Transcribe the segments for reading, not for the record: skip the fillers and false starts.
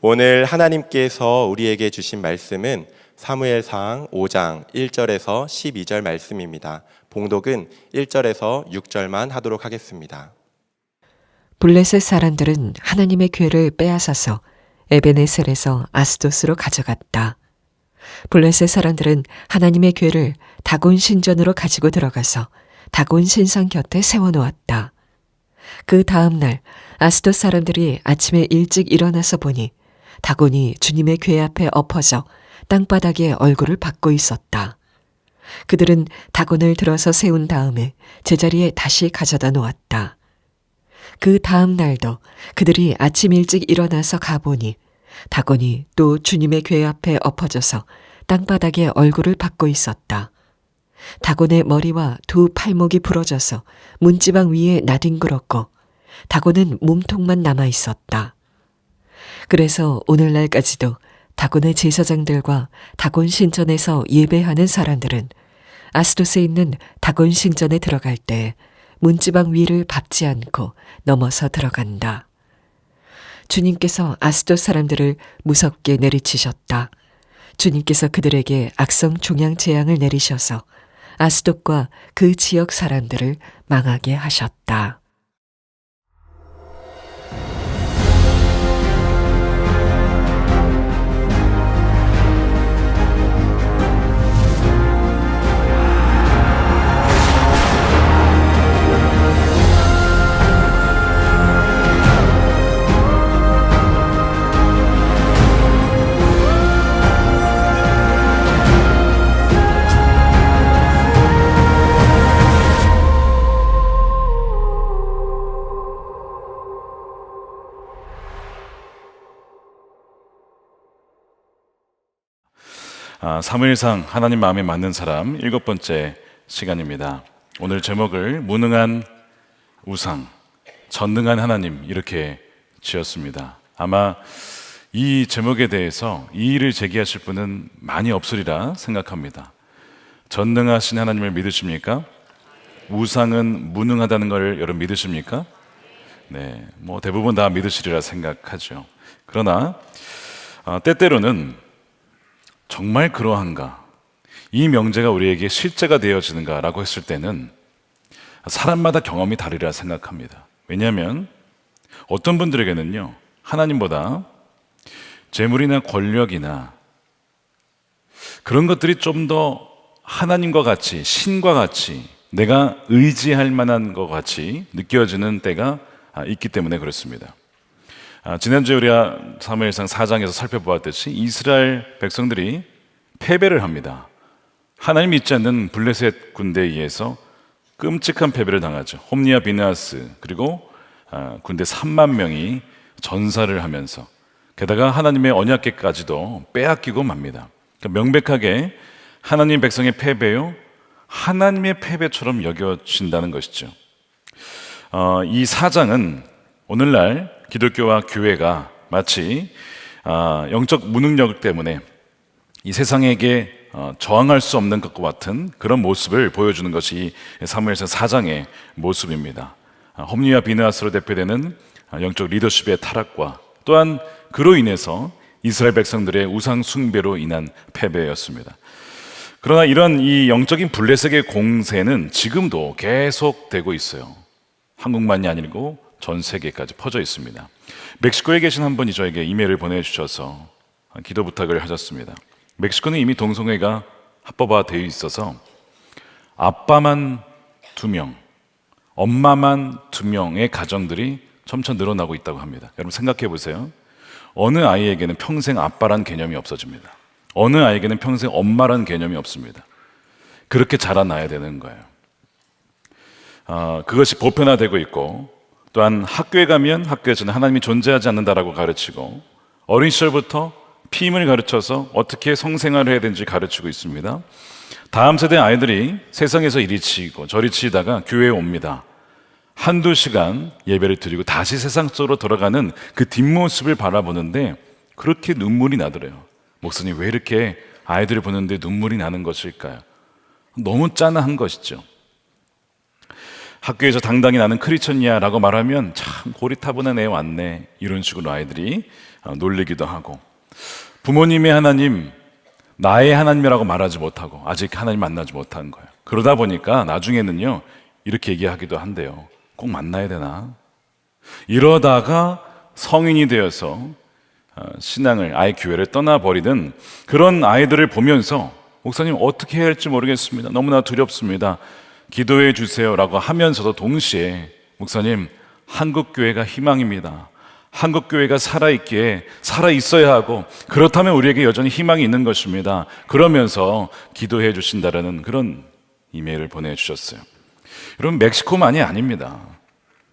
오늘 하나님께서 우리에게 주신 말씀은 사무엘상 5장 1절에서 12절 말씀입니다. 봉독은 1절에서 6절만 하도록 하겠습니다. 블레셋 사람들은 하나님의 궤를 빼앗아서 에베네셀에서 아스돗으로 가져갔다. 블레셋 사람들은 하나님의 궤를 다곤 신전으로 가지고 들어가서 다곤 신상 곁에 세워놓았다. 그 다음 날 아스돗 사람들이 아침에 일찍 일어나서 보니 다곤이 주님의 궤 앞에 엎어져 땅바닥에 얼굴을 받고 있었다. 그들은 다곤을 들어서 세운 다음에 제자리에 다시 가져다 놓았다. 그 다음 날도 그들이 아침 일찍 일어나서 가보니 다곤이 또 주님의 궤 앞에 엎어져서 땅바닥에 얼굴을 받고 있었다. 다곤의 머리와 두 팔목이 부러져서 문지방 위에 나뒹굴었고 다곤은 몸통만 남아 있었다. 그래서 오늘날까지도 다곤의 제사장들과 다곤 신전에서 예배하는 사람들은 아스돗에 있는 다곤 신전에 들어갈 때 문지방 위를 밟지 않고 넘어서 들어간다. 주님께서 아스돗 사람들을 무섭게 내리치셨다. 주님께서 그들에게 악성 종양 재앙을 내리셔서 아스돗과 그 지역 사람들을 망하게 하셨다. 사무엘상 하나님 마음에 맞는 사람 7번째 시간입니다. 오늘 제목을 무능한 우상, 전능한 하나님 이렇게 지었습니다. 아마 이 제목에 대해서 이의를 제기하실 분은 많이 없으리라 생각합니다. 전능하신 하나님을 믿으십니까? 우상은 무능하다는 걸 여러분 믿으십니까? 네, 대부분 다 믿으시리라 생각하죠. 그러나 때때로는 정말 그러한가? 이 명제가 우리에게 실제가 되어지는가? 라고 했을 때는 사람마다 경험이 다르리라 생각합니다. 왜냐하면 어떤 분들에게는요, 하나님보다 재물이나 권력이나 그런 것들이 좀 더 하나님과 같이, 신과 같이 내가 의지할 만한 것 같이 느껴지는 때가 있기 때문에 그렇습니다. 지난주에 우리가 사무엘상 4장에서 살펴보았듯이 이스라엘 백성들이 패배를 합니다. 하나님 믿지 않는 블레셋 군대에 의해서 끔찍한 패배를 당하죠. 홈리와 비느하스 그리고 군대 3만 명이 전사를 하면서 게다가 하나님의 언약궤까지도 빼앗기고 맙니다. 그러니까 명백하게 하나님 백성의 패배요 하나님의 패배처럼 여겨진다는 것이죠. 이 4장은 오늘날 기독교와 교회가 마치 영적 무능력 때문에 이 세상에게 저항할 수 없는 것과 같은 그런 모습을 보여주는 것이 사무엘상 4장의 모습입니다. 홈리와 비느하스로 대표되는 영적 리더십의 타락과 또한 그로 인해서 이스라엘 백성들의 우상 숭배로 인한 패배였습니다. 그러나 이런 이 영적인 블레셋의 공세는 지금도 계속되고 있어요. 한국만이 아니고 전 세계까지 퍼져 있습니다. 멕시코에 계신 한 분이 저에게 이메일을 보내주셔서 기도 부탁을 하셨습니다. 멕시코는 이미 동성애가 합법화되어 있어서 아빠만 2명, 엄마만 2명의 가정들이 점차 늘어나고 있다고 합니다. 여러분 생각해 보세요. 어느 아이에게는 평생 아빠란 개념이 없어집니다. 어느 아이에게는 평생 엄마란 개념이 없습니다. 그렇게 자라나야 되는 거예요. 그것이 보편화되고 있고 또한 학교에 가면 학교에서는 하나님이 존재하지 않는다라고 가르치고 어린 시절부터 피임을 가르쳐서 어떻게 성생활을 해야 되는지 가르치고 있습니다. 다음 세대 아이들이 세상에서 이리 치이고 저리 치이다가 교회에 옵니다. 한두 시간 예배를 드리고 다시 세상 속으로 돌아가는 그 뒷모습을 바라보는데 그렇게 눈물이 나더래요. 목사님, 왜 이렇게 아이들을 보는데 눈물이 나는 것일까요? 너무 짠한 것이죠. 학교에서 당당히 나는 크리스천이야라고 말하면 참 고리타분한 애 왔네, 이런 식으로 아이들이 놀리기도 하고, 부모님의 하나님 나의 하나님이라고 말하지 못하고 아직 하나님 만나지 못한 거예요. 그러다 보니까 나중에는요 이렇게 얘기하기도 한대요. 꼭 만나야 되나? 이러다가 성인이 되어서 신앙을, 아예 교회를 떠나버리는 그런 아이들을 보면서 목사님 어떻게 해야 할지 모르겠습니다, 너무나 두렵습니다, 기도해 주세요라고 하면서도 동시에 목사님 한국교회가 희망입니다, 한국교회가 살아있기에 살아있어야 하고 그렇다면 우리에게 여전히 희망이 있는 것입니다, 그러면서 기도해 주신다라는 그런 이메일을 보내주셨어요. 여러분, 멕시코만이 아닙니다.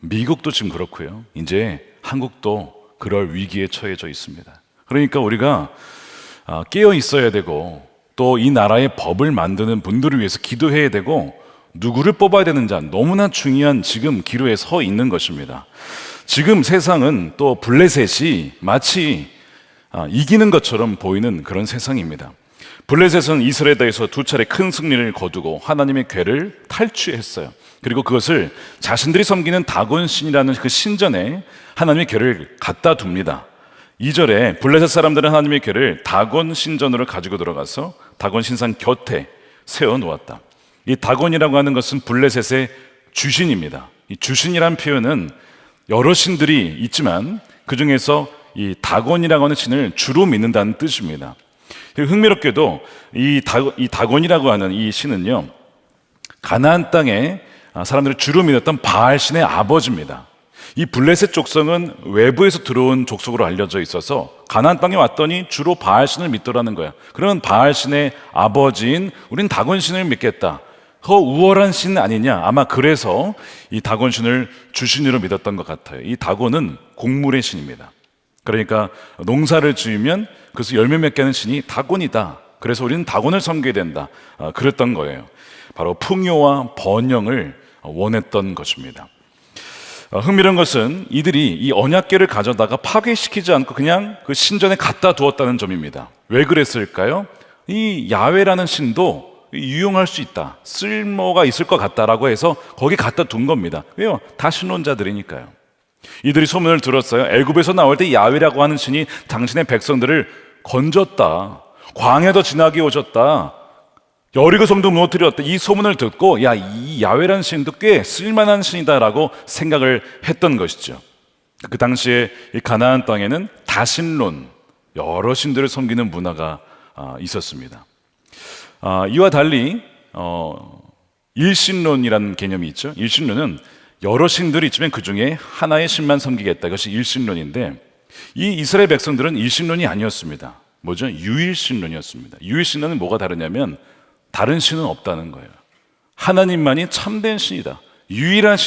미국도 지금 그렇고요, 이제 한국도 그럴 위기에 처해져 있습니다. 그러니까 우리가 깨어 있어야 되고 또 이 나라의 법을 만드는 분들을 위해서 기도해야 되고 누구를 뽑아야 되는지 너무나 중요한 지금 기로에 서 있는 것입니다. 지금 세상은 또 블레셋이 마치 이기는 것처럼 보이는 그런 세상입니다. 블레셋은 이스라엘에 대해서 2차례 큰 승리를 거두고 하나님의 궤를 탈취했어요. 그리고 그것을 자신들이 섬기는 다곤 신이라는 그 신전에 하나님의 궤를 갖다 둡니다. 2절에 블레셋 사람들은 하나님의 궤를 다곤 신전으로 가지고 들어가서 다곤 신상 곁에 세워 놓았다. 이 다곤이라고 하는 것은 블레셋의 주신입니다. 이 주신이란 표현은 여러 신들이 있지만 그 중에서 이 다곤이라고 하는 신을 주로 믿는다는 뜻입니다. 흥미롭게도 이 다곤이라고 하는 이 신은요, 가나안 땅에 사람들이 주로 믿었던 바알 신의 아버지입니다. 이 블레셋 족속은 외부에서 들어온 족속으로 알려져 있어서 가나안 땅에 왔더니 주로 바알 신을 믿더라는 거야. 그러면 바알 신의 아버지인 우린 다곤 신을 믿겠다, 더 우월한 신 아니냐, 아마 그래서 이 다곤 신을 주신으로 믿었던 것 같아요. 이 다곤은 곡물의 신입니다. 그러니까 농사를 지으면 그래서 열매 맺게 하는 신이 다곤이다, 그래서 우리는 다곤을 섬겨야 된다, 그랬던 거예요. 바로 풍요와 번영을 원했던 것입니다. 흥미로운 것은 이들이 이 언약궤를 가져다가 파괴시키지 않고 그냥 그 신전에 갖다 두었다는 점입니다. 왜 그랬을까요? 이 야훼라는 신도 유용할 수 있다, 쓸모가 있을 것 같다라고 해서 거기 갖다 둔 겁니다. 왜요? 다 신론자들이니까요. 이들이 소문을 들었어요. 애굽에서 나올 때 야훼라고 하는 신이 당신의 백성들을 건졌다, 광야도 지나게 오셨다, 여리고 성도 무너뜨렸다, 이 소문을 듣고 야, 이 야훼라는 신도 꽤 쓸만한 신이다라고 생각을 했던 것이죠. 그 당시에 이 가나안 땅에는 다신론, 여러 신들을 섬기는 문화가 있었습니다. 이와 달리 일신론이라는 개념이 있죠. 일신론은 여러 신들이 있지만 그 중에 하나의 신만 섬기겠다, 이것이 일신론인데 이 이스라엘 백성들은 일신론이 아니었습니다. 뭐죠? 유일신론이었습니다. 유일신론은 뭐가 다르냐면 다른 신은 없다는 거예요. 하나님만이 참된 신이다, 유일한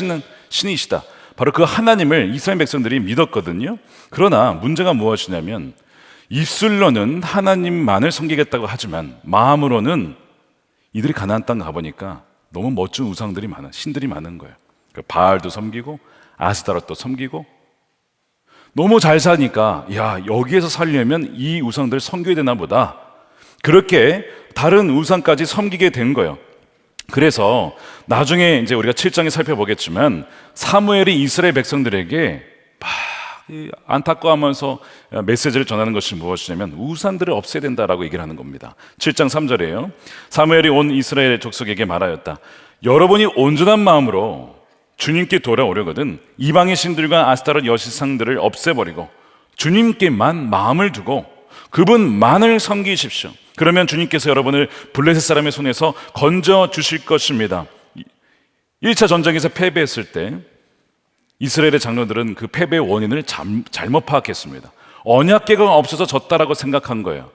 신이시다, 바로 그 하나님을 이스라엘 백성들이 믿었거든요. 그러나 문제가 무엇이냐면 입술로는 하나님만을 섬기겠다고 하지만 마음으로는 이들이 가나안 땅 가보니까 너무 멋진 우상들이 많은, 신들이 많은 거예요. 바알도 섬기고 아스타롯도 섬기고, 너무 잘 사니까 야, 여기에서 살려면 이 우상들을 섬겨야 되나 보다, 그렇게 다른 우상까지 섬기게 된 거예요. 그래서 나중에 이제 우리가 7장에 살펴보겠지만 사무엘이 이스라엘 백성들에게 막 안타까워하면서 메시지를 전하는 것이 무엇이냐면 우상들을 없애야 된다라고 얘기를 하는 겁니다. 7장 3절이에요. 사무엘이 온 이스라엘 족속에게 말하였다. 여러분이 온전한 마음으로 주님께 돌아오려거든 이방의 신들과 아스타롯 여신상들을 없애버리고 주님께만 마음을 두고 그분만을 섬기십시오. 그러면 주님께서 여러분을 블레셋 사람의 손에서 건져 주실 것입니다. 1차 전쟁에서 패배했을 때 이스라엘의 장로들은 그 패배의 원인을 잘못 파악했습니다. 언약궤가 없어서 졌다라고 생각한 거예요.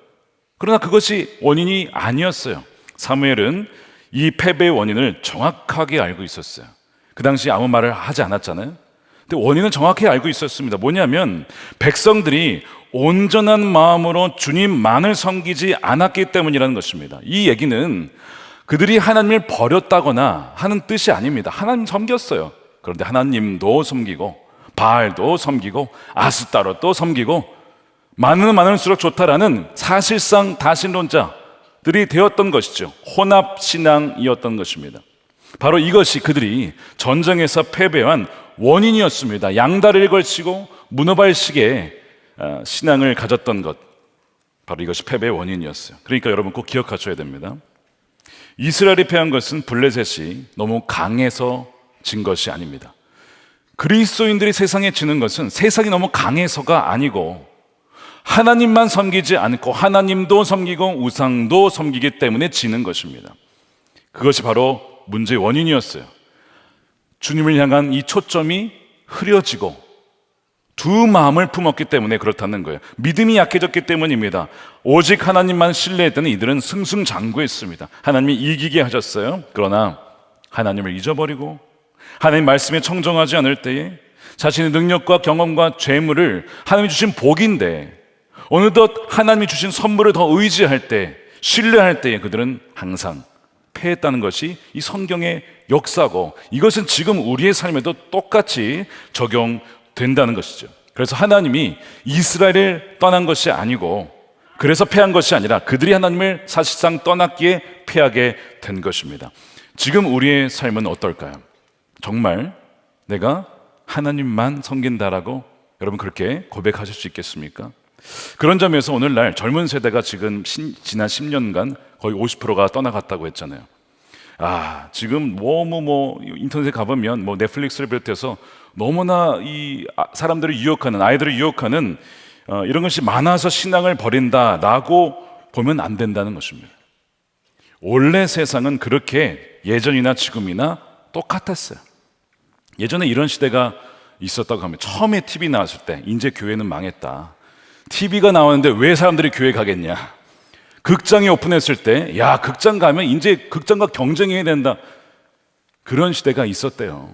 그러나 그것이 원인이 아니었어요. 사무엘은 이 패배의 원인을 정확하게 알고 있었어요. 그 당시 아무 말을 하지 않았잖아요. 근데 원인은 정확히 알고 있었습니다. 뭐냐면 백성들이 온전한 마음으로 주님만을 섬기지 않았기 때문이라는 것입니다. 이 얘기는 그들이 하나님을 버렸다거나 하는 뜻이 아닙니다. 하나님 섬겼어요. 그런데 하나님도 섬기고 바알도 섬기고 아스타롯도 섬기고 많으면 많을수록 좋다라는 사실상 다신론자들이 되었던 것이죠. 혼합신앙이었던 것입니다. 바로 이것이 그들이 전쟁에서 패배한 원인이었습니다. 양다리를 걸치고 문어발식의 신앙을 가졌던 것, 바로 이것이 패배의 원인이었어요. 그러니까 여러분 꼭 기억하셔야 됩니다. 이스라엘이 패한 것은 블레셋이 너무 강해서 진 것이 아닙니다. 그리스도인들이 세상에 지는 것은 세상이 너무 강해서가 아니고 하나님만 섬기지 않고 하나님도 섬기고 우상도 섬기기 때문에 지는 것입니다. 그것이 바로 문제의 원인이었어요. 주님을 향한 이 초점이 흐려지고 두 마음을 품었기 때문에 그렇다는 거예요. 믿음이 약해졌기 때문입니다. 오직 하나님만 신뢰했던 이들은 승승장구했습니다. 하나님이 이기게 하셨어요. 그러나 하나님을 잊어버리고 하나님 말씀에 청정하지 않을 때에 자신의 능력과 경험과 재물을 하나님이 주신 복인데 어느덧 하나님이 주신 선물을 더 의지할 때, 신뢰할 때에 그들은 항상 패했다는 것이 이 성경의 역사고, 이것은 지금 우리의 삶에도 똑같이 적용된다는 것이죠. 그래서 하나님이 이스라엘을 떠난 것이 아니고, 그래서 패한 것이 아니라 그들이 하나님을 사실상 떠났기에 패하게 된 것입니다. 지금 우리의 삶은 어떨까요? 정말 내가 하나님만 섬긴다라고 여러분 그렇게 고백하실 수 있겠습니까? 그런 점에서 오늘날 젊은 세대가 지금 지난 10년간 거의 50%가 떠나갔다고 했잖아요. 지금 인터넷에 가보면 넷플릭스를 비롯해서 너무나 이 사람들을 유혹하는, 아이들을 유혹하는 이런 것이 많아서 신앙을 버린다라고 보면 안 된다는 것입니다. 원래 세상은 그렇게 예전이나 지금이나 똑같았어요. 예전에 이런 시대가 있었다고 하면, 처음에 TV 나왔을 때 이제 교회는 망했다, TV가 나오는데 왜 사람들이 교회 가겠냐, 극장이 오픈했을 때 야, 극장 가면 이제 극장과 경쟁해야 된다, 그런 시대가 있었대요.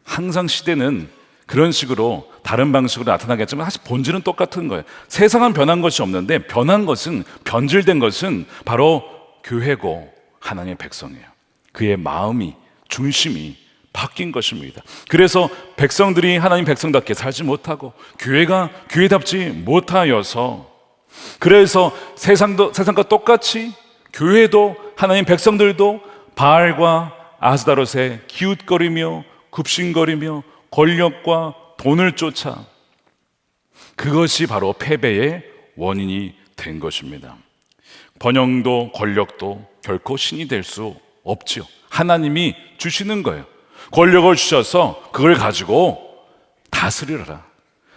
항상 시대는 그런 식으로 다른 방식으로 나타나겠지만 사실 본질은 똑같은 거예요. 세상은 변한 것이 없는데 변한 것은, 변질된 것은 바로 교회고 하나님의 백성이에요. 그의 마음이, 중심이 바뀐 것입니다. 그래서 백성들이 하나님 백성답게 살지 못하고 교회가 교회답지 못하여서, 그래서 세상과 똑같이 교회도 하나님 백성들도 바알과 아스다롯에 기웃거리며 굽신거리며 권력과 돈을 쫓아, 그것이 바로 패배의 원인이 된 것입니다. 번영도 권력도 결코 신이 될 수 없지요. 하나님이 주시는 거예요. 권력을 주셔서 그걸 가지고 다스리라,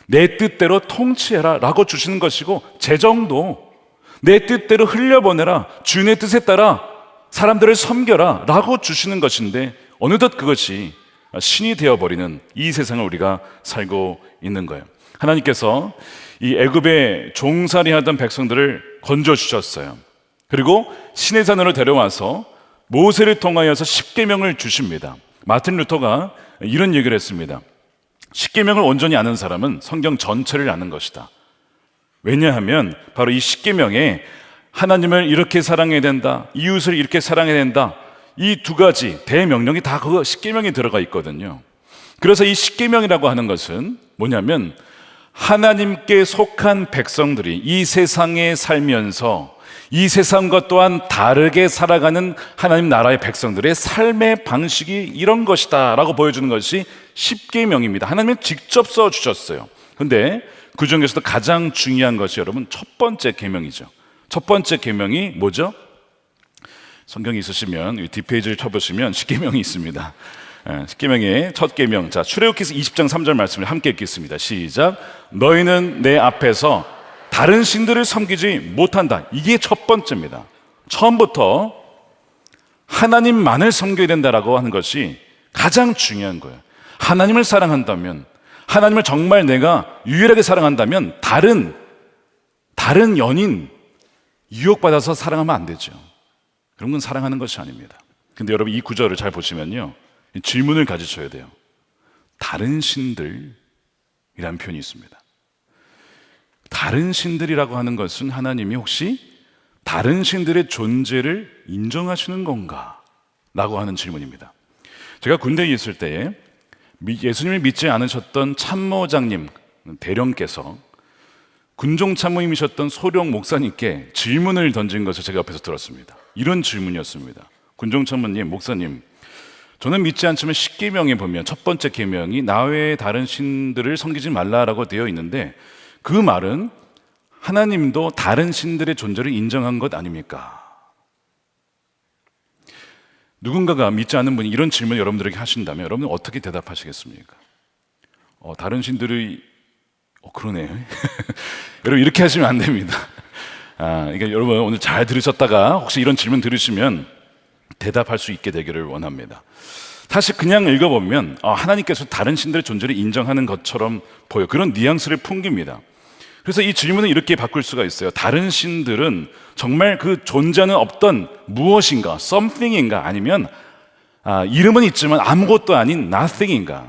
내 뜻대로 통치해라 라고 주시는 것이고, 재정도 내 뜻대로 흘려보내라, 주인의 뜻에 따라 사람들을 섬겨라 라고 주시는 것인데, 어느덧 그것이 신이 되어버리는 이 세상을 우리가 살고 있는 거예요. 하나님께서 이 애굽에 종살이하던 백성들을 건져주셨어요. 그리고 시내산으로 데려와서 모세를 통하여서 십계명을 주십니다. 마틴 루터가 이런 얘기를 했습니다. 십계명을 온전히 아는 사람은 성경 전체를 아는 것이다. 왜냐하면 바로 이 십계명에 하나님을 이렇게 사랑해야 된다, 이웃을 이렇게 사랑해야 된다, 이 두 가지 대명령이 다 그 십계명에 들어가 있거든요. 그래서 이 십계명이라고 하는 것은 뭐냐면, 하나님께 속한 백성들이 이 세상에 살면서 이 세상과 또한 다르게 살아가는 하나님 나라의 백성들의 삶의 방식이 이런 것이다 라고 보여주는 것이 십계명입니다. 하나님이 직접 써주셨어요. 그런데 그 중에서도 가장 중요한 것이 여러분 첫 번째 계명이죠. 첫 번째 계명이 뭐죠? 성경이 있으시면 뒷페이지를 쳐보시면 십계명이 있습니다. 십계명의 첫 계명, 자, 출애굽기서 20장 3절 말씀을 함께 읽겠습니다. 시작. 너희는 내 앞에서 다른 신들을 섬기지 못한다. 이게 첫 번째입니다. 처음부터 하나님만을 섬겨야 된다라고 하는 것이 가장 중요한 거예요. 하나님을 사랑한다면, 하나님을 정말 내가 유일하게 사랑한다면 다른 연인 유혹받아서 사랑하면 안 되죠. 그런 건 사랑하는 것이 아닙니다. 근데 여러분 이 구절을 잘 보시면요, 질문을 가지셔야 돼요. 다른 신들이라는 표현이 있습니다. 다른 신들이라고 하는 것은 하나님이 혹시 다른 신들의 존재를 인정하시는 건가? 라고 하는 질문입니다. 제가 군대에 있을 때에 예수님을 믿지 않으셨던 참모장님 대령께서 군종 참모님이셨던 소령 목사님께 질문을 던진 것을 제가 옆에서 들었습니다. 이런 질문이었습니다. 군종 참모님, 목사님, 저는 믿지 않지만 십계명에 보면 첫 번째 계명이 나 외에 다른 신들을 섬기지 말라라고 되어 있는데, 그 말은 하나님도 다른 신들의 존재를 인정한 것 아닙니까? 누군가가 믿지 않는 분이 이런 질문을 여러분들에게 하신다면 여러분은 어떻게 대답하시겠습니까? 다른 신들의 그러네. 여러분 이렇게 하시면 안 됩니다. 그러니까 여러분 오늘 잘 들으셨다가 혹시 이런 질문 들으시면 대답할 수 있게 되기를 원합니다. 사실 그냥 읽어보면 하나님께서 다른 신들의 존재를 인정하는 것처럼 보여. 그런 뉘앙스를 풍깁니다. 그래서 이 질문을 이렇게 바꿀 수가 있어요. 다른 신들은 정말 그 존재는 없던 무엇인가, something인가, 아니면 이름은 있지만 아무것도 아닌 nothing인가,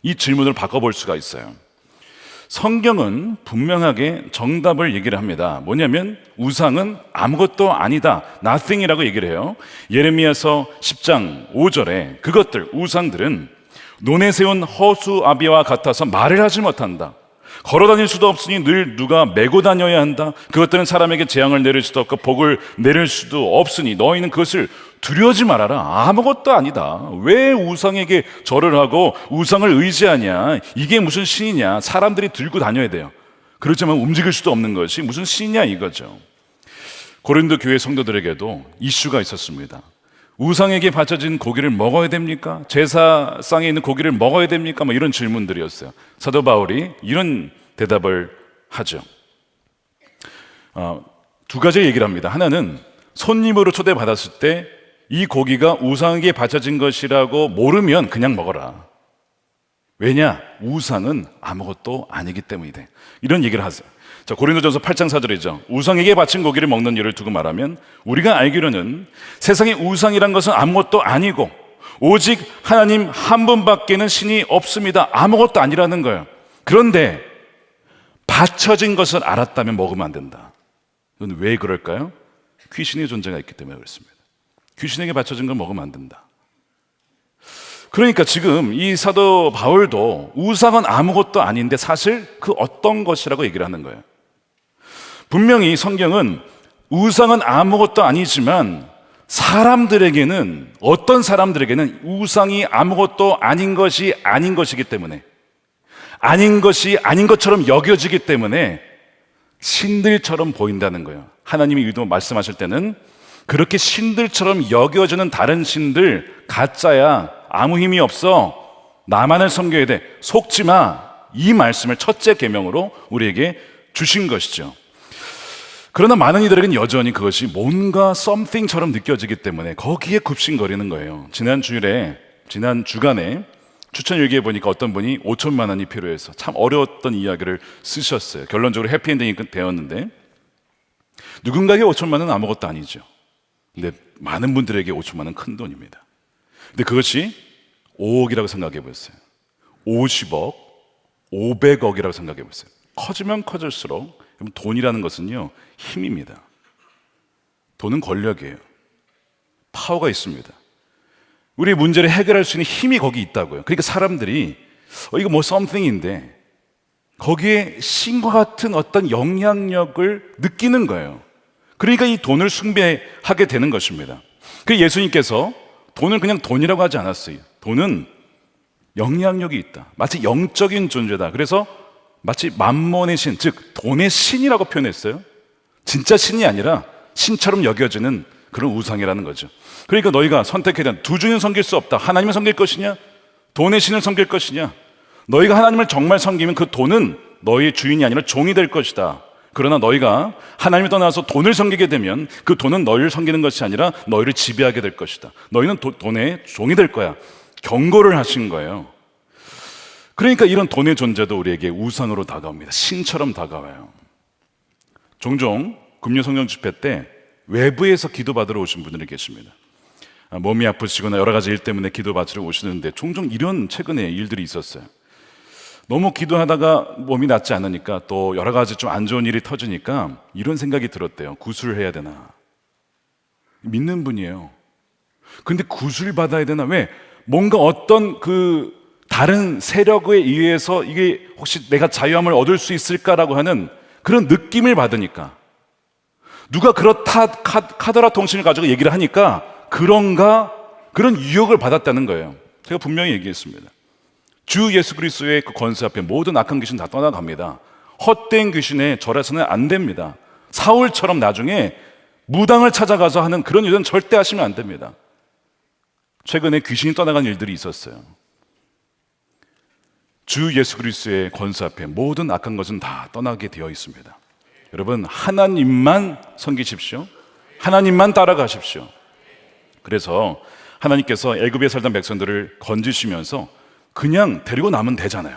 이 질문을 바꿔볼 수가 있어요. 성경은 분명하게 정답을 얘기를 합니다. 뭐냐면 우상은 아무것도 아니다, nothing이라고 얘기를 해요. 예레미야서 10장 5절에 그것들, 우상들은 논에 세운 허수아비와 같아서 말을 하지 못한다. 걸어다닐 수도 없으니 늘 누가 메고 다녀야 한다. 그것들은 사람에게 재앙을 내릴 수도 없고 복을 내릴 수도 없으니 너희는 그것을 두려워하지 말아라. 아무것도 아니다. 왜 우상에게 절을 하고 우상을 의지하냐? 이게 무슨 신이냐? 사람들이 들고 다녀야 돼요. 그렇지만 움직일 수도 없는 것이 무슨 신이냐 이거죠. 고린도 교회 성도들에게도 이슈가 있었습니다. 우상에게 바쳐진 고기를 먹어야 됩니까? 제사상에 있는 고기를 먹어야 됩니까? 이런 질문들이었어요. 사도 바울이 이런 대답을 하죠. 두 가지 얘기를 합니다. 하나는 손님으로 초대받았을 때 이 고기가 우상에게 바쳐진 것이라고 모르면 그냥 먹어라. 왜냐? 우상은 아무것도 아니기 때문이다. 이런 얘기를 하세요. 자, 고린도전서 8장 4절이죠. 우상에게 바친 고기를 먹는 일을 두고 말하면 우리가 알기로는 세상에 우상이란 것은 아무것도 아니고 오직 하나님 한 분밖에는 신이 없습니다. 아무것도 아니라는 거예요. 그런데 바쳐진 것을 알았다면 먹으면 안 된다. 이건 왜 그럴까요? 귀신의 존재가 있기 때문에 그렇습니다. 귀신에게 바쳐진 건 먹으면 안 된다. 그러니까 지금 이 사도 바울도 우상은 아무것도 아닌데 사실 그 어떤 것이라고 얘기를 하는 거예요. 분명히 성경은 우상은 아무것도 아니지만 사람들에게는, 어떤 사람들에게는 우상이 아무것도 아닌 것이 아닌 것이기 때문에, 아닌 것이 아닌 것처럼 여겨지기 때문에 신들처럼 보인다는 거예요. 하나님이 의도 말씀하실 때는 그렇게 신들처럼 여겨지는 다른 신들 가짜야, 아무 힘이 없어, 나만을 섬겨야 돼, 속지 마, 이 말씀을 첫째 계명으로 우리에게 주신 것이죠. 그러나 많은 이들에게는 여전히 그것이 뭔가 something처럼 느껴지기 때문에 거기에 굽신거리는 거예요. 지난 주간에 추천 일기에 보니까 어떤 분이 5천만 원이 필요해서 참 어려웠던 이야기를 쓰셨어요. 결론적으로 해피엔딩이 되었는데, 누군가에게 5천만 원은 아무것도 아니죠. 근데 많은 분들에게 5천만 원은 큰 돈입니다. 근데 그것이 5억이라고 생각해 보세요. 50억, 500억이라고 생각해 보세요. 커지면 커질수록 돈이라는 것은요, 힘입니다. 돈은 권력이에요. 파워가 있습니다. 우리의 문제를 해결할 수 있는 힘이 거기 있다고요. 그러니까 사람들이 이거 뭐 something인데 거기에 신과 같은 어떤 영향력을 느끼는 거예요. 그러니까 이 돈을 숭배하게 되는 것입니다. 그래서 예수님께서 돈을 그냥 돈이라고 하지 않았어요. 돈은 영향력이 있다. 마치 영적인 존재다. 그래서 마치 만몬의 신, 즉 돈의 신이라고 표현했어요. 진짜 신이 아니라 신처럼 여겨지는 그런 우상이라는 거죠. 그러니까 너희가 선택해야 되는, 두 주는 섬길 수 없다. 하나님을 섬길 것이냐, 돈의 신을 섬길 것이냐. 너희가 하나님을 정말 섬기면 그 돈은 너희의 주인이 아니라 종이 될 것이다. 그러나 너희가 하나님을 떠나서 돈을 섬기게 되면 그 돈은 너희를 섬기는 것이 아니라 너희를 지배하게 될 것이다. 너희는 돈의 종이 될 거야. 경고를 하신 거예요. 그러니까 이런 돈의 존재도 우리에게 우상으로 다가옵니다. 신처럼 다가와요. 종종 금요 성령 집회 때 외부에서 기도받으러 오신 분들이 계십니다. 몸이 아프시거나 여러 가지 일 때문에 기도받으러 오시는데 종종 이런 최근에 일들이 있었어요. 너무 기도하다가 몸이 낫지 않으니까 또 여러 가지 좀 안 좋은 일이 터지니까 이런 생각이 들었대요. 구술해야 되나? 믿는 분이에요. 근데 구술 받아야 되나? 왜? 뭔가 어떤 그 다른 세력에 의해서 이게 혹시 내가 자유함을 얻을 수 있을까라고 하는 그런 느낌을 받으니까, 누가 그렇다 카더라 통신을 가지고 얘기를 하니까 그런가 그런 유혹을 받았다는 거예요. 제가 분명히 얘기했습니다. 주 예수 그리스도의 그 권세 앞에 모든 악한 귀신 다 떠나갑니다. 헛된 귀신에 절해서는 안 됩니다. 사울처럼 나중에 무당을 찾아가서 하는 그런 일은 절대 하시면 안 됩니다. 최근에 귀신이 떠나간 일들이 있었어요. 주 예수 그리스도의 권세 앞에 모든 악한 것은 다 떠나게 되어 있습니다. 여러분, 하나님만 섬기십시오. 하나님만 따라가십시오. 그래서 하나님께서 애굽에 살던 백성들을 건지시면서 그냥 데리고 나면 되잖아요.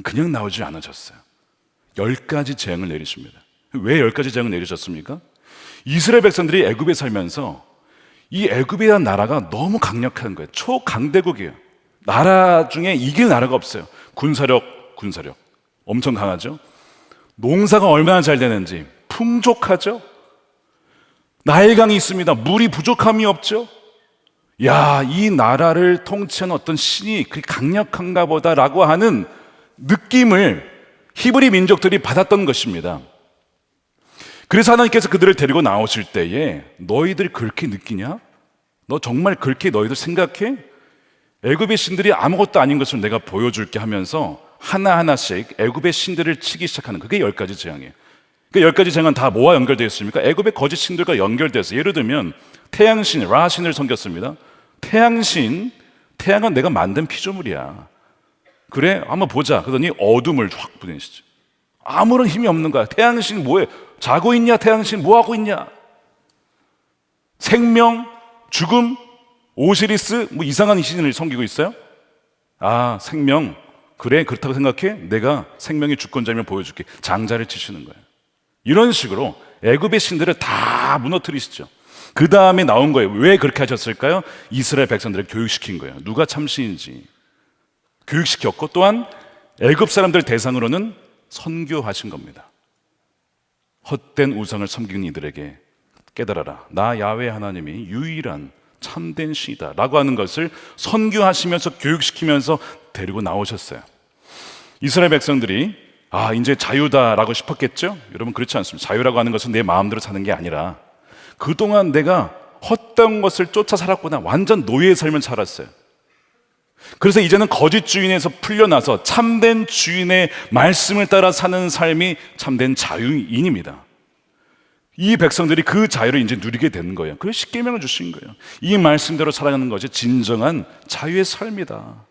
그냥 나오지 않으셨어요. 10가지 재앙을 내리십니다. 왜 10가지 재앙을 내리셨습니까? 이스라엘 백성들이 애굽에 살면서 이 애굽이라는 나라가 너무 강력한 거예요. 초강대국이에요. 나라 중에 이길 나라가 없어요. 군사력 엄청 강하죠. 농사가 얼마나 잘 되는지 풍족하죠. 나일강이 있습니다. 물이 부족함이 없죠. 야, 이 나라를 통치하는 어떤 신이 그렇게 강력한가 보다라고 하는 느낌을 히브리 민족들이 받았던 것입니다. 그래서 하나님께서 그들을 데리고 나오실 때에 너희들 그렇게 느끼냐? 너 정말 그렇게 너희들 생각해? 애굽의 신들이 아무것도 아닌 것을 내가 보여줄게 하면서 하나하나씩 애굽의 신들을 치기 시작하는, 그게 10가지 재앙이에요. 그 10가지 재앙은 다 뭐와 연결되어 있습니까? 애굽의 거짓 신들과 연결돼서, 예를 들면 태양신, 라신을 섬겼습니다. 태양은 내가 만든 피조물이야. 그래? 한번 보자. 그러더니 어둠을 확 보내시죠. 아무런 힘이 없는 거야. 태양신 뭐해? 자고 있냐? 태양신 뭐하고 있냐? 생명, 죽음, 오시리스, 뭐 이상한 신을 섬기고 있어요? 아, 생명. 그래, 그렇다고 생각해? 내가 생명의 주권자면 보여줄게. 장자를 치시는 거예요. 이런 식으로 애굽의 신들을 다 무너뜨리시죠. 그 다음에 나온 거예요. 왜 그렇게 하셨을까요? 이스라엘 백성들을 교육시킨 거예요. 누가 참신인지 교육시켰고, 또한 애굽 사람들 대상으로는 선교하신 겁니다. 헛된 우상을 섬기는 이들에게 깨달아라. 나 야훼 하나님이 유일한 참된 신이다 라고 하는 것을 선교하시면서 교육시키면서 데리고 나오셨어요. 이스라엘 백성들이 이제 자유다라고 싶었겠죠? 여러분, 그렇지 않습니다. 자유라고 하는 것은 내 마음대로 사는 게 아니라 그동안 내가 헛된 것을 쫓아 살았구나. 완전 노예의 삶을 살았어요. 그래서 이제는 거짓 주인에서 풀려나서 참된 주인의 말씀을 따라 사는 삶이 참된 자유인입니다. 이 백성들이 그 자유를 이제 누리게 되는 거예요. 그래서 십계명을 주신 거예요. 이 말씀대로 살아가는 것이 진정한 자유의 삶이다.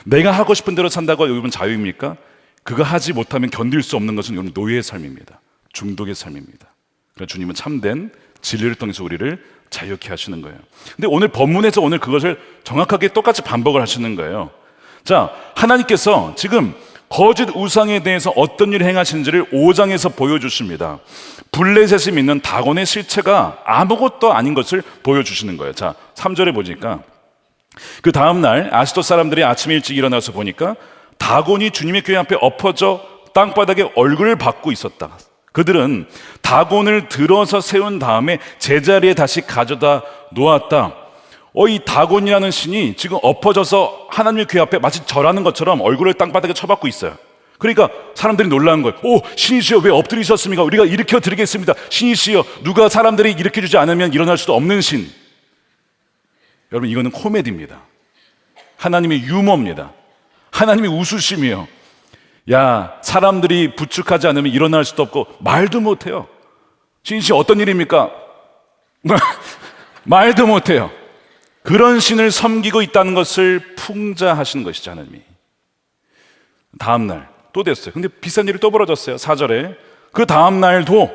내가 하고 싶은 대로 산다고 여러분 자유입니까? 그거 하지 못하면 견딜 수 없는 것은 여러분 노예의 삶입니다. 중독의 삶입니다. 그래서 주님은 참된 진리를 통해서 우리를 자유케 하시는 거예요. 근데 오늘 본문에서 오늘 그것을 정확하게 똑같이 반복을 하시는 거예요. 자, 하나님께서 지금 거짓 우상에 대해서 어떤 일을 행하시는지를 5장에서 보여주십니다. 블레셋이 믿는 다곤의 실체가 아무것도 아닌 것을 보여주시는 거예요. 자, 3절에 보니까 그 다음날 아스돗 사람들이 아침에 일찍 일어나서 보니까 다곤이 주님의 교회 앞에 엎어져 땅바닥에 얼굴을 받고 있었다. 그들은 다곤을 들어서 세운 다음에 제자리에 다시 가져다 놓았다. 이 다곤이라는 신이 지금 엎어져서 하나님의 교회 앞에 마치 절하는 것처럼 얼굴을 땅바닥에 쳐박고 있어요. 그러니까 사람들이 놀라는 거예요. 신이시여, 왜 엎드리셨습니까? 우리가 일으켜 드리겠습니다. 신이시여, 누가 사람들이 일으켜 주지 않으면 일어날 수도 없는 신. 여러분, 이거는 코미디입니다. 하나님의 유머입니다. 하나님의 웃으심이에요. 야, 사람들이 부축하지 않으면 일어날 수도 없고 말도 못해요. 신이시 어떤 일입니까? 말도 못해요. 그런 신을 섬기고 있다는 것을 풍자하시는 것이죠, 하나님이. 다음날 또 됐어요. 근데 비싼 일이 또 벌어졌어요. 4절에 그 다음날도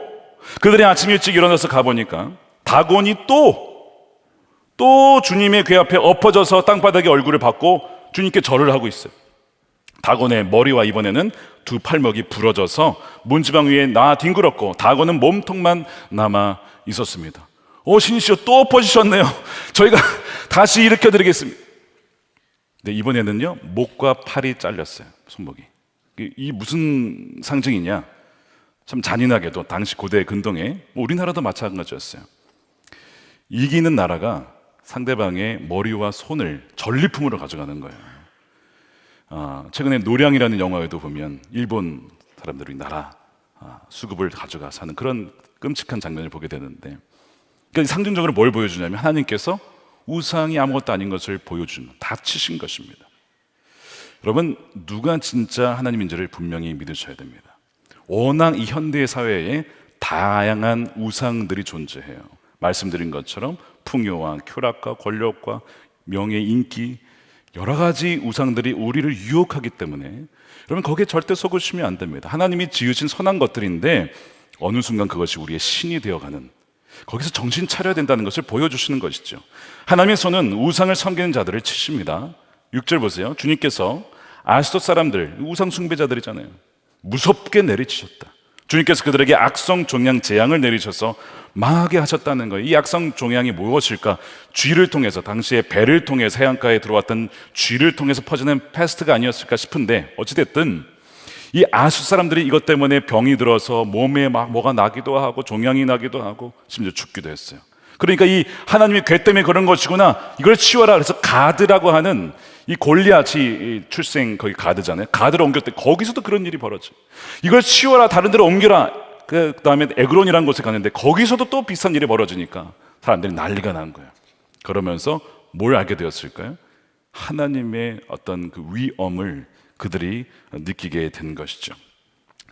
그들이 아침 일찍 일어나서 가보니까 다곤이 또 주님의 궤 앞에 엎어져서 땅바닥에 얼굴을 받고 주님께 절을 하고 있어요. 다곤의 머리와 이번에는 두 팔목이 부러져서 문지방 위에 뒹굴었고 다곤은 몸통만 남아 있었습니다. 신이시여, 또 엎어지셨네요. 저희가 다시 일으켜드리겠습니다. 근데 이번에는요, 목과 팔이 잘렸어요. 손목이. 이 무슨 상징이냐? 참 잔인하게도 당시 고대 근동에 우리나라도 마찬가지였어요. 이기는 나라가 상대방의 머리와 손을 전리품으로 가져가는 거예요. 최근에 노량이라는 영화에도 보면 일본 사람들이 나라 수급을 가져가 사는 그런 끔찍한 장면을 보게 되는데, 그러니까 상징적으로 뭘 보여주냐면 하나님께서 우상이 아무것도 아닌 것을 보여주는, 다치신 것입니다. 여러분, 누가 진짜 하나님인지를 분명히 믿으셔야 됩니다. 워낙 이 현대의 사회에 다양한 우상들이 존재해요. 말씀드린 것처럼 풍요와 쾌락과 권력과 명예, 인기, 여러 가지 우상들이 우리를 유혹하기 때문에 여러분, 거기에 절대 속으시면 안 됩니다. 하나님이 지으신 선한 것들인데 어느 순간 그것이 우리의 신이 되어가는, 거기서 정신 차려야 된다는 것을 보여주시는 것이죠. 하나님의 손은 우상을 섬기는 자들을 치십니다. 6절 보세요. 주님께서 아스돗 사람들, 우상 숭배자들이잖아요, 무섭게 내리치셨다. 주님께서 그들에게 악성 종양 재앙을 내리셔서 망하게 하셨다는 거예요. 이 악성 종양이 무엇일까? 쥐를 통해서, 당시에 배를 통해서 해안가에 들어왔던 쥐를 통해서 퍼지는 패스트가 아니었을까 싶은데, 어찌됐든 이 아수 사람들이 이것 때문에 병이 들어서 몸에 막 뭐가 나기도 하고 종양이 나기도 하고 심지어 죽기도 했어요. 그러니까 이 하나님이 괴 때문에 그런 것이구나, 이걸 치워라. 그래서 가드라고 하는 이 골리앗이 출생, 거기 가드잖아요. 가드를 옮겼더니 거기서도 그런 일이 벌어져요. 이걸 치워라, 다른 데로 옮겨라. 그 다음에 에그론이라는 곳에 갔는데 거기서도 또 비슷한 일이 벌어지니까 사람들이 난리가 난 거예요. 그러면서 뭘 알게 되었을까요? 하나님의 어떤 그 위엄을 그들이 느끼게 된 것이죠.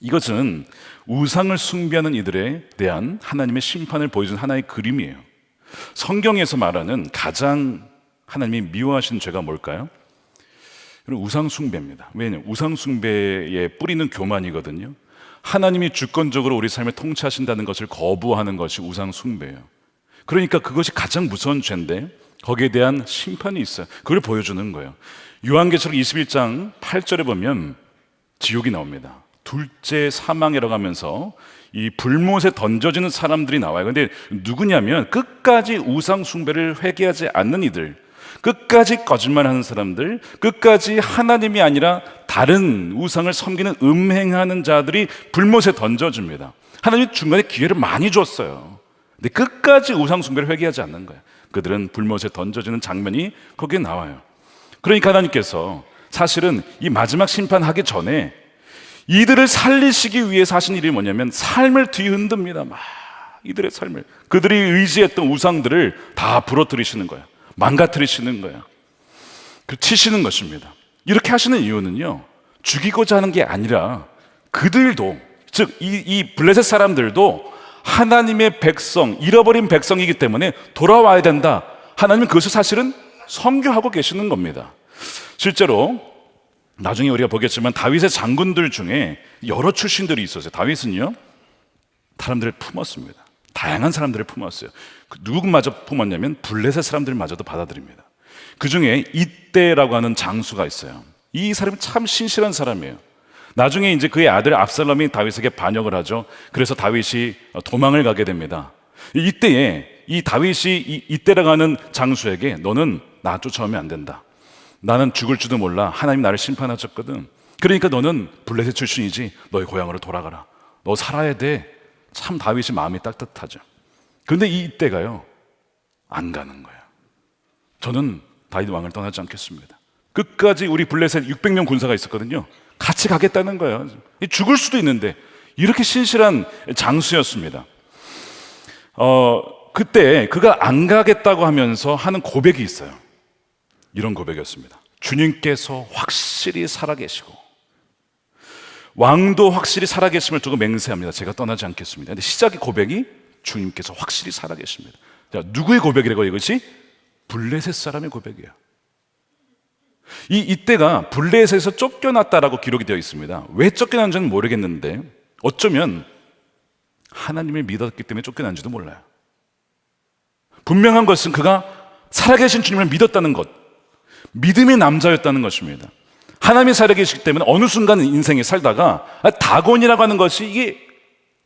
이것은 우상을 숭배하는 이들에 대한 하나님의 심판을 보여준 하나의 그림이에요. 성경에서 말하는 가장 하나님이 미워하시는 죄가 뭘까요? 우상 숭배입니다. 왜냐하면 우상 숭배의 뿌리는 교만이거든요. 하나님이 주권적으로 우리 삶을 통치하신다는 것을 거부하는 것이 우상 숭배예요. 그러니까 그것이 가장 무서운 죄인데 거기에 대한 심판이 있어요. 그걸 보여주는 거예요. 요한계시록 21장 8절에 보면 지옥이 나옵니다. 둘째 사망이라고 하면서 이 불못에 던져지는 사람들이 나와요. 근데 누구냐면 끝까지 우상 숭배를 회개하지 않는 이들, 끝까지 거짓말하는 사람들, 끝까지 하나님이 아니라 다른 우상을 섬기는 음행하는 자들이 불못에 던져집니다. 하나님이 중간에 기회를 많이 줬어요. 근데 끝까지 우상 숭배를 회개하지 않는 거예요. 그들은 불못에 던져지는 장면이 거기에 나와요. 그러니까 하나님께서 사실은 이 마지막 심판하기 전에 이들을 살리시기 위해서 하신 일이 뭐냐면 삶을 뒤흔듭니다. 막 이들의 삶을, 그들이 의지했던 우상들을 다 부러뜨리시는 거예요. 망가뜨리시는 거예요. 그 치시는 것입니다. 이렇게 하시는 이유는요, 죽이고자 하는 게 아니라 그들도, 즉 이 블레셋 사람들도 하나님의 백성, 잃어버린 백성이기 때문에 돌아와야 된다. 하나님은 그것을 사실은 선교하고 계시는 겁니다. 실제로 나중에 우리가 보겠지만 다윗의 장군들 중에 여러 출신들이 있었어요. 다윗은요, 사람들을 품었습니다. 다양한 사람들을 품었어요. 누구마저 품었냐면 블레셋 사람들마저도 받아들입니다. 그 중에 이때라고 하는 장수가 있어요. 이 사람이 참 신실한 사람이에요. 나중에 이제 그의 아들 압살롬이 다윗에게 반역을 하죠. 그래서 다윗이 도망을 가게 됩니다. 이때에 이 다윗이 이때라고 하는 장수에게 너는 나 쫓아오면 안 된다. 나는 죽을지도 몰라. 하나님 나를 심판하셨거든. 그러니까 너는 블레셋 출신이지. 너의 고향으로 돌아가라. 너 살아야 돼. 참 다윗이 마음이 따뜻하죠. 그런데 이때가요, 안 가는 거예요. 저는 다윗 왕을 떠나지 않겠습니다. 끝까지 우리 블레셋 600명 군사가 있었거든요. 같이 가겠다는 거예요. 죽을 수도 있는데 이렇게 신실한 장수였습니다. 그때 그가 안 가겠다고 하면서 하는 고백이 있어요. 이런 고백이었습니다. 주님께서 확실히 살아계시고 왕도 확실히 살아계심을 두고 맹세합니다. 제가 떠나지 않겠습니다. 근데 시작의 고백이 주님께서 확실히 살아계십니다. 자, 누구의 고백이라고 이것이? 블레셋 사람의 고백이에요. 이때가 블레셋에서 쫓겨났다라고 기록이 되어 있습니다. 왜 쫓겨난지는 모르겠는데 어쩌면 하나님을 믿었기 때문에 쫓겨난지도 몰라요. 분명한 것은 그가 살아계신 주님을 믿었다는 것, 믿음의 남자였다는 것입니다. 하나님이 살아계시기 때문에 어느 순간 인생에 살다가 다곤이라고 하는 것이 이게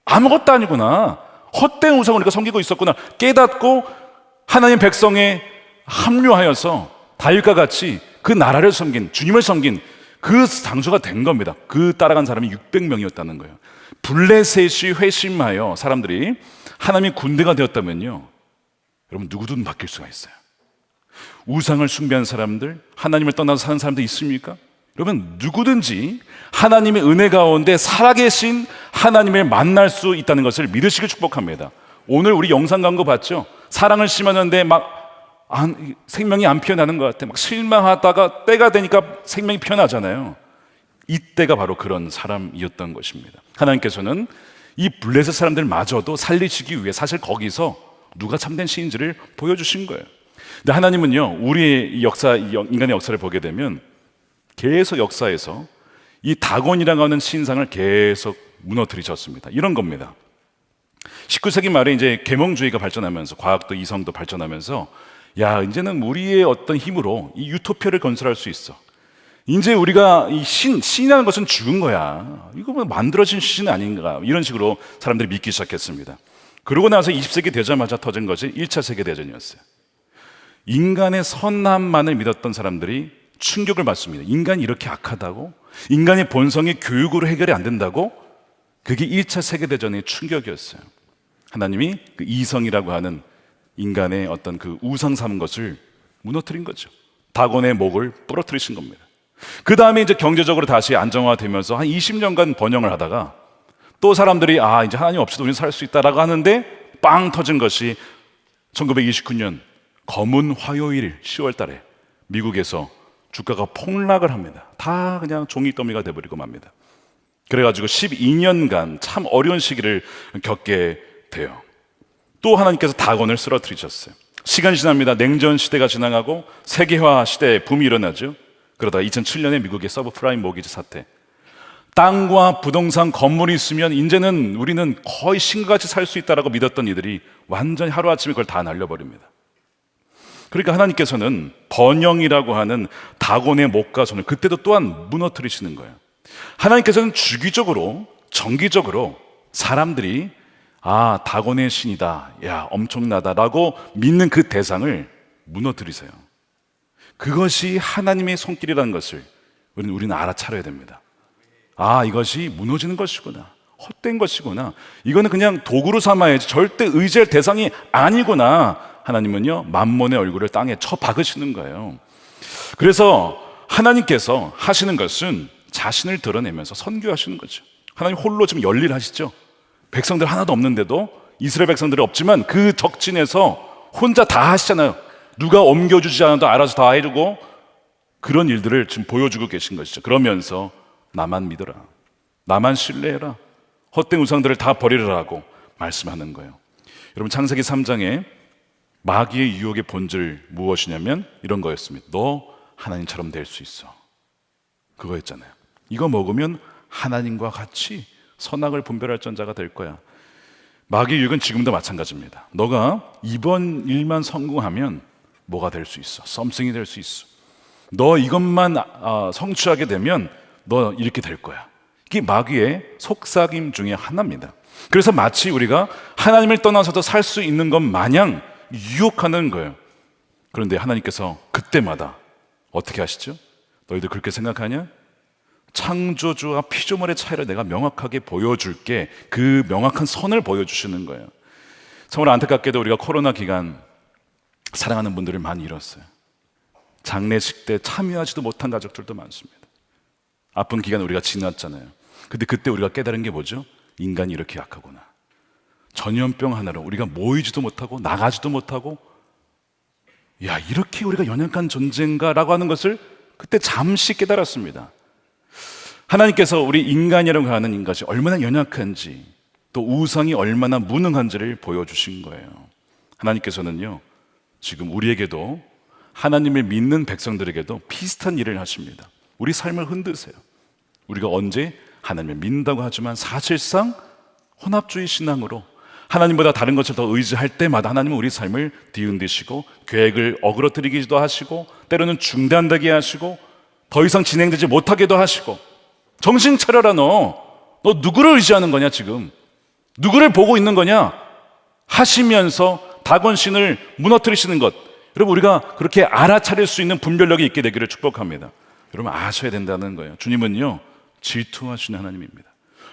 아무것도 아니구나, 헛된 우상을 우리가 섬기고 있었구나 깨닫고 하나님 백성에 합류하여서 다윗과 같이 그 나라를 섬긴, 주님을 섬긴 그 장수가 된 겁니다. 그 따라간 사람이 600명이었다는 거예요. 블레셋이 회심하여 사람들이 하나님의 군대가 되었다면요, 여러분 누구든 바뀔 수가 있어요. 우상을 숭배한 사람들, 하나님을 떠나서 사는 사람들 있습니까? 여러분 누구든지 하나님의 은혜 가운데 살아계신 하나님을 만날 수 있다는 것을 믿으시길 축복합니다. 오늘 우리 영상 광고 봤죠? 사랑을 심었는데 막 생명이 안 피어나는 것 같아. 막 실망하다가 때가 되니까 생명이 피어나잖아요. 이때가 바로 그런 사람이었던 것입니다. 하나님께서는 이 블레셋 사람들마저도 살리시기 위해 사실 거기서 누가 참된 시인지를 보여주신 거예요. 근데 하나님은요, 우리의 역사, 인간의 역사를 보게 되면 계속 역사에서 이 다곤이라고 하는 신상을 계속 무너뜨리셨습니다. 이런 겁니다. 19세기 말에 이제 계몽주의가 발전하면서 과학도 이성도 발전하면서 야, 이제는 우리의 어떤 힘으로 이 유토피아를 건설할 수 있어. 이제 우리가 이 신이라는 것은 죽은 거야. 이거 뭐 만들어진 신 아닌가. 이런 식으로 사람들이 믿기 시작했습니다. 그러고 나서 20세기 되자마자 터진 것이 1차 세계대전이었어요. 인간의 선함만을 믿었던 사람들이 충격을 받습니다. 인간이 이렇게 악하다고? 인간의 본성이 교육으로 해결이 안 된다고? 그게 1차 세계대전의 충격이었어요. 하나님이 그 이성이라고 하는 인간의 어떤 그 우상 삼은 것을 무너뜨린 거죠. 다곤의 목을 부러뜨리신 겁니다. 그 다음에 이제 경제적으로 다시 안정화되면서 한 20년간 번영을 하다가 또 사람들이 이제 하나님 없이도 우리는 살 수 있다라고 하는데 빵 터진 것이 1929년 검은 화요일 10월 달에 미국에서 주가가 폭락을 합니다. 다 그냥 종이더미가 돼버리고 맙니다. 그래가지고 12년간 참 어려운 시기를 겪게 돼요. 또 하나님께서 다곤을 쓰러뜨리셨어요. 시간이 지납니다. 냉전 시대가 지나가고 세계화 시대의 붐이 일어나죠. 그러다 2007년에 미국의 서브프라임 모기지 사태. 땅과 부동산 건물이 있으면 이제는 우리는 거의 신같이 살 수 있다라고 믿었던 이들이 완전히 하루아침에 그걸 다 날려버립니다. 그러니까 하나님께서는 번영이라고 하는 다곤의 목과 손을 그때도 또한 무너뜨리시는 거예요. 하나님께서는 주기적으로 정기적으로 사람들이 다곤의 신이다, 야 엄청나다라고 믿는 그 대상을 무너뜨리세요. 그것이 하나님의 손길이라는 것을 우리는 알아차려야 됩니다. 이것이 무너지는 것이구나, 헛된 것이구나, 이거는 그냥 도구로 삼아야지 절대 의지할 대상이 아니구나. 하나님은요, 만몬의 얼굴을 땅에 쳐 박으시는 거예요. 그래서 하나님께서 하시는 것은 자신을 드러내면서 선교하시는 거죠. 하나님 홀로 지금 열일하시죠. 백성들 하나도 없는데도, 이스라엘 백성들이 없지만 그 적진에서 혼자 다 하시잖아요. 누가 옮겨주지 않아도 알아서 다 해주고, 그런 일들을 지금 보여주고 계신 것이죠. 그러면서 나만 믿어라, 나만 신뢰해라, 헛된 우상들을 다 버리라고 말씀하는 거예요. 여러분, 창세기 3장에 마귀의 유혹의 본질 무엇이냐면 이런 거였습니다. 너 하나님처럼 될 수 있어, 그거였잖아요. 이거 먹으면 하나님과 같이 선악을 분별할 전자가 될 거야. 마귀의 유혹은 지금도 마찬가지입니다. 너가 이번 일만 성공하면 뭐가 될 수 있어, 썸씽이 될 수 있어, 너 이것만 성취하게 되면 너 이렇게 될 거야. 이게 마귀의 속삭임 중에 하나입니다. 그래서 마치 우리가 하나님을 떠나서도 살 수 있는 것 마냥 유혹하는 거예요. 그런데 하나님께서 그때마다 어떻게 하시죠? 너희들 그렇게 생각하냐? 창조주와 피조물의 차이를 내가 명확하게 보여줄게. 그 명확한 선을 보여주시는 거예요. 정말 안타깝게도 우리가 코로나 기간 사랑하는 분들을 많이 잃었어요. 장례식 때 참여하지도 못한 가족들도 많습니다. 아픈 기간 우리가 지났잖아요. 근데 그때 우리가 깨달은 게 뭐죠? 인간이 이렇게 약하구나. 전염병 하나로 우리가 모이지도 못하고 나가지도 못하고, 야, 이렇게 우리가 연약한 존재인가라고 하는 것을 그때 잠시 깨달았습니다. 하나님께서 우리 인간이라고 하는 인간이 얼마나 연약한지, 또 우상이 얼마나 무능한지를 보여주신 거예요. 하나님께서는요, 지금 우리에게도, 하나님을 믿는 백성들에게도 비슷한 일을 하십니다. 우리 삶을 흔드세요. 우리가 언제 하나님을 믿는다고 하지만 사실상 혼합주의 신앙으로 하나님보다 다른 것을 더 의지할 때마다 하나님은 우리 삶을 뒤흔드시고 계획을 어그러뜨리기도 하시고, 때로는 중단되게 하시고, 더 이상 진행되지 못하게도 하시고, 정신 차려라, 너 누구를 의지하는 거냐, 지금 누구를 보고 있는 거냐 하시면서 다곤신을 무너뜨리시는 것, 여러분, 우리가 그렇게 알아차릴 수 있는 분별력이 있게 되기를 축복합니다. 여러분, 아셔야 된다는 거예요. 주님은요, 질투하시는 하나님입니다.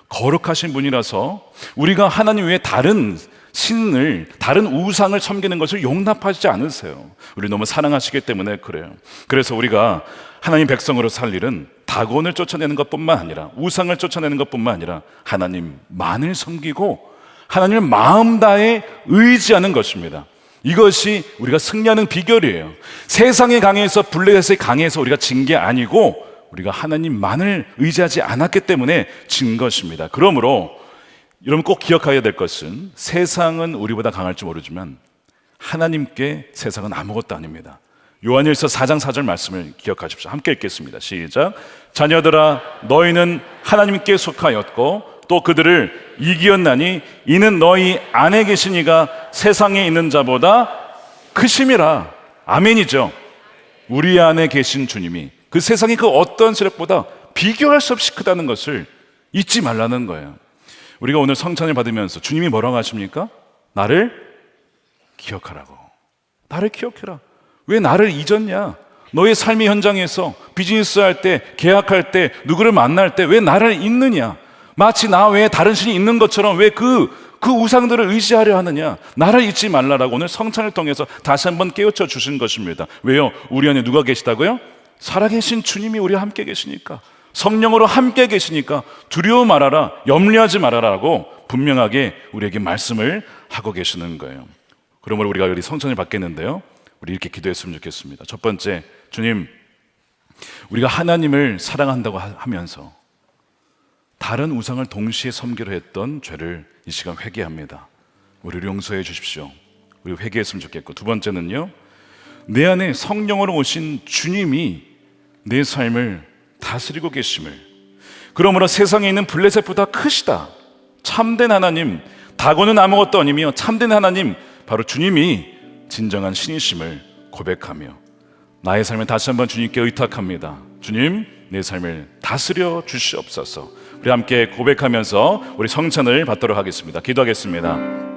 거룩하신 분이라서 우리가 하나님 외에 다른 신을, 다른 우상을 섬기는 것을 용납하지 않으세요. 우리 너무 사랑하시기 때문에 그래요. 그래서 우리가 하나님 백성으로 살 일은 다곤을 쫓아내는 것뿐만 아니라, 우상을 쫓아내는 것뿐만 아니라 하나님만을 섬기고 하나님을 마음 다해 의지하는 것입니다. 이것이 우리가 승리하는 비결이에요. 세상에 강해서 블레셋에 강해서 우리가 진 게 아니고 우리가 하나님만을 의지하지 않았기 때문에 진 것입니다. 그러므로 여러분 꼭 기억해야 될 것은 세상은 우리보다 강할지 모르지만 하나님께 세상은 아무것도 아닙니다. 요한일서 4장 4절 말씀을 기억하십시오. 함께 읽겠습니다. 시작. 자녀들아 너희는 하나님께 속하였고 또 그들을 이기었나니 이는 너희 안에 계신 이가 세상에 있는 자보다 크심이라. 아멘이죠. 우리 안에 계신 주님이 그 세상의 그 어떤 세력보다 비교할 수 없이 크다는 것을 잊지 말라는 거예요. 우리가 오늘 성찬을 받으면서 주님이 뭐라고 하십니까? 나를 기억하라고. 나를 기억해라. 왜 나를 잊었냐? 너의 삶의 현장에서 비즈니스 할 때, 계약할 때, 누구를 만날 때 왜 나를 잊느냐? 마치 나 외에 다른 신이 있는 것처럼 왜 그 우상들을 의지하려 하느냐? 나를 잊지 말라라고 오늘 성찬을 통해서 다시 한번 깨우쳐 주신 것입니다. 왜요? 우리 안에 누가 계시다고요? 살아계신 주님이 우리와 함께 계시니까, 성령으로 함께 계시니까 두려워 말아라, 염려하지 말아라고 분명하게 우리에게 말씀을 하고 계시는 거예요. 그러므로 우리가 여기 성찬을 받겠는데요, 우리 이렇게 기도했으면 좋겠습니다. 첫 번째, 주님, 우리가 하나님을 사랑한다고 하면서 다른 우상을 동시에 섬기려 했던 죄를 이 시간 회개합니다. 우리를 용서해 주십시오. 우리 회개했으면 좋겠고, 두 번째는요, 내 안에 성령으로 오신 주님이 내 삶을 다스리고 계심을, 그러므로 세상에 있는 블레셋보다 크시다, 참된 하나님, 다고는 아무것도 아니며 참된 하나님, 바로 주님이 진정한 신이심을 고백하며 나의 삶을 다시 한번 주님께 의탁합니다. 주님, 내 삶을 다스려 주시옵소서. 우리 함께 고백하면서 우리 성찬을 받도록 하겠습니다. 기도하겠습니다.